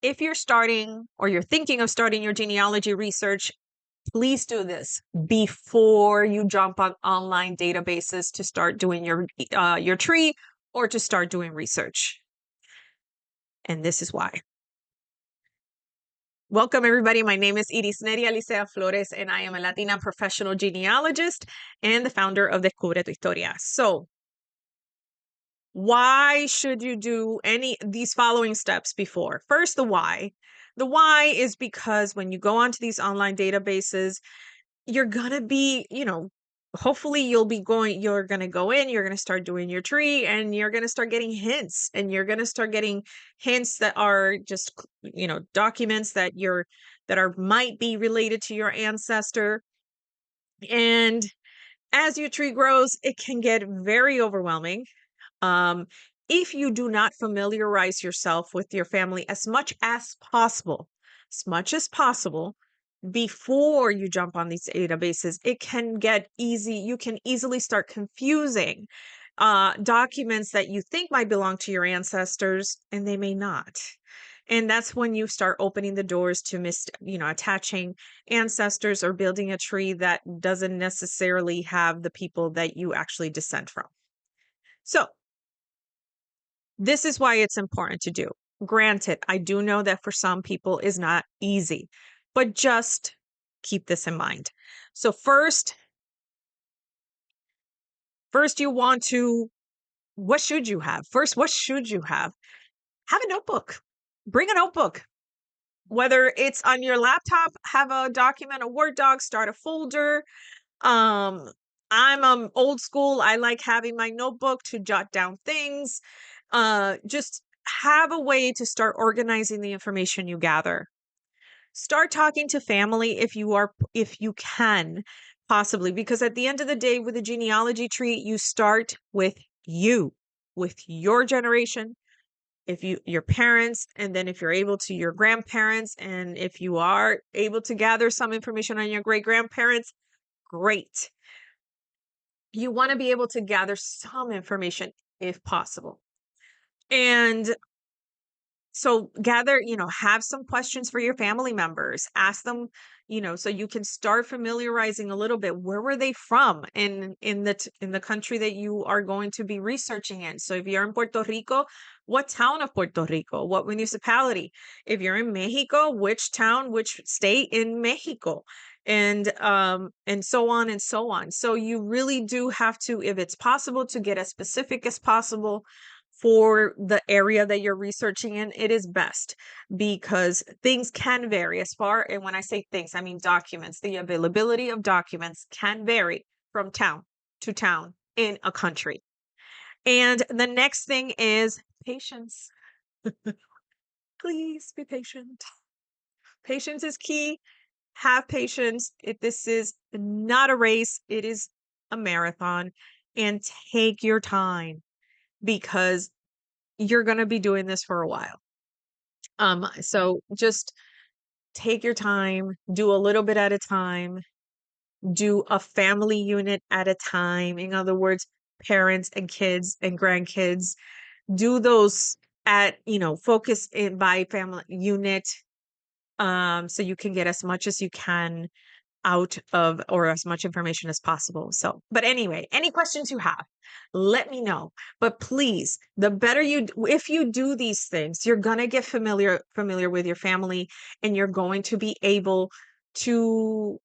if you're starting or you're thinking of starting your genealogy research, please do this before you jump on online databases to start doing your tree or to start doing research. And this is why. Welcome, everybody. My name is Irisneri Alicea Flores, and I am a Latina professional genealogist and the founder of Descubre tu Historia. So, why should you do these following steps before? First, the why. The why is because when you go onto these online databases, you're going to be, hopefully you're going to go in, you're going to start doing your tree, and you're going to start getting hints, and you're going to start getting hints that are just, documents that might be related to your ancestor. And as your tree grows, it can get very overwhelming. If you do not familiarize yourself with your family as much as possible, before you jump on these databases, it can get easy. You can easily start confusing documents that you think might belong to your ancestors, and they may not. And that's when you start opening the doors to attaching ancestors or building a tree that doesn't necessarily have the people that you actually descend from. So this is why it's important to do. Granted, I do know that for some people is not easy, but just keep this in mind. So first you want to, what should you have? First, what should you have? Have a notebook. Bring a notebook. Whether it's on your laptop, have a document, a Word doc, start a folder. I'm old school. I like having my notebook to jot down things. Just have a way to start organizing the information you gather. Start talking to family if you can, possibly, because at the end of the day, with a genealogy tree, you start with your generation, your parents, and then if you're able to, your grandparents, and if you are able to gather some information on your great grandparents, great. You want to be able to gather some information if possible. And so have some questions for your family members. Ask them, so you can start familiarizing a little bit. Where were they from in the country that you are going to be researching in? So if you're in Puerto Rico, what town of Puerto Rico? What municipality? If you're in Mexico, which town, which state in Mexico? And so on and so on. So you really do have to, if it's possible, to get as specific as possible for the area that you're researching in. It is best because things can vary and when I say things, I mean documents. The availability of documents can vary from town to town in a country. And the next thing is patience. Please be patient. Patience is key. Have patience. This is not a race, it is a marathon, and take your time because you're going to be doing this for a while. So just take your time, do a little bit at a time, do a family unit at a time. In other words, parents and kids and grandkids, do those focus in by family unit. So you can get as much as you can out of, or as much information as possible. So, but anyway, any questions you have, let me know. But please, if you do these things, you're going to get familiar with your family, and you're going to be able to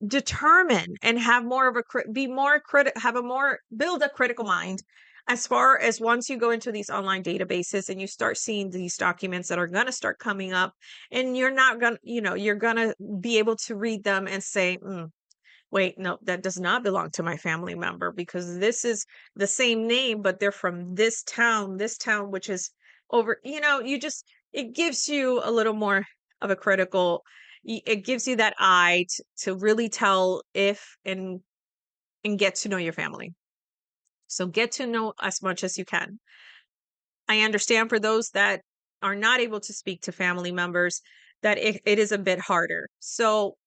determine and have more of build a critical mind as far as once you go into these online databases and you start seeing these documents that are going to start coming up, and you're going to be able to read them and say, wait, no, that does not belong to my family member because this is the same name, but they're from this town, which is over, it gives you a little more of a it gives you that eye to really tell and get to know your family. So get to know as much as you can. I understand for those that are not able to speak to family members that it is a bit harder. So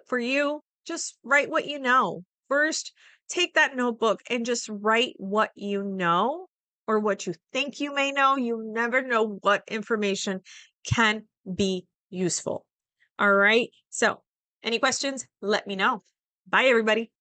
for you, just write what you know. First, take that notebook and just write what you know or what you think you may know. You never know what information can be useful. All right. So, any questions? Let me know. Bye, everybody.